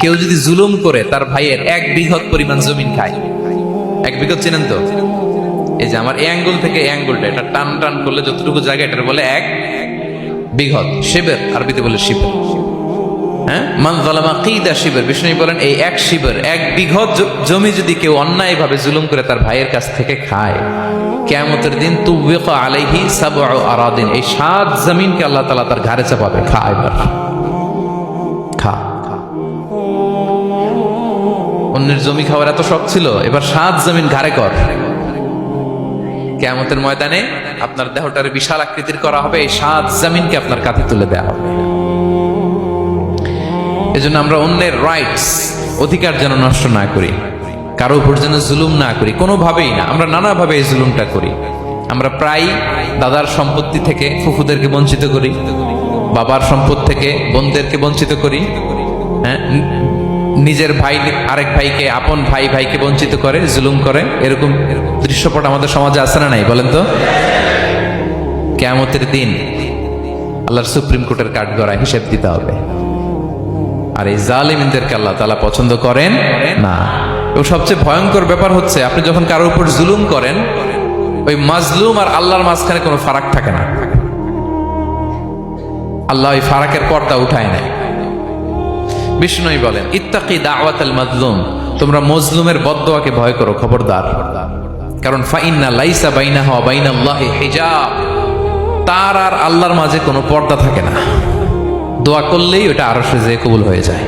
কেউ যদি জুলুম করে তার ভাইয়ের 1 বিঘত পরিমাণ জমিন খায়, 1 বিঘত চেনেন তো? এই যে আমার এই অ্যাঙ্গেল থেকে এই অ্যাঙ্গেলটা, এটা টান টান করলে যতটুকু জায়গা, এটার বলে 1 বিঘত। শিবের আরবিতে বলে শিবের। হ্যাঁ, মান যালামা কিদা শিবের। বিষ্ণু বলেন এই 1 শিবের 1 বিঘত জমি যদি কেউ অন্যায়ভাবে জুলুম করে তার ভাইয়ের কাছ থেকে খায়, কিয়ামতের দিন তুবিকা আলাইহি সাবউ আরাদিন, এই 7 জমিনকে আল্লাহ তাআলা তার ঘাড়ে চাপাবে। খা এবার, খা। অন্যের জমি খাওয়ার এত শখ ছিল, এবার 7 জমিন ঘাড়ে কর। কিয়ামতের ময়দানে আপনার দেহটারে বিশাল আকৃতির করা হবে, এই 7 জমিনকে আপনার কাঁধে তুলে দেওয়া হবে। এজন্য আমরা অন্যের রাইটস, অধিকার যেন নষ্ট না করি, কারো উপর যেন জুলুম না করি, কোনোভাবেই না। আমরা নানাভাবে এই জুলুমটা করি। আমরা প্রায় দাদার সম্পত্তি থেকে ফুফুদেরকে বঞ্চিত করি, বাবার সম্পদ থেকে বোনদেরকে বঞ্চিত করি। হ্যাঁ, নিজের ভাই আরেক ভাইকে, আপন ভাই ভাইকে বঞ্চিত করে, জুলুম করে। এরকম দৃশ্যপট আমাদের সমাজে আছে না নাই বলেন তো? কিয়ামতের দিন আল্লাহর সুপ্রিম কোর্টের কাঠগড়ায় হিসেব দিতে হবে। আর এই জালিমদেরকে আল্লাহ তাআলা পছন্দ করেন না। এবং সবচেয়ে ভয়ঙ্কর ব্যাপার হচ্ছে, আপনি যখন কারোর উপর জুলুম করেন, ওই মাজলুম আর আল্লাহর মাঝখানে কোনো ফারাক থাকে না। আল্লাহ ওই ফারাকের পর্দা উঠায় নেয়। বিষ্ণুই বলেন ইত্তাকি দাওয়াতাল মাজলুম, তোমরা মজলুমের বদদোয়াকে ভয় করো, খবরদার। কারণ ফাইন্না লাইসা বাইনাহু ওয়া বাইনাল্লাহি হিজাব, তার আর আল্লাহর মাঝে কোনো পর্দা থাকে না। দোয়া করলেই ওটা আরশে যেয়ে কবুল হয়ে যায়।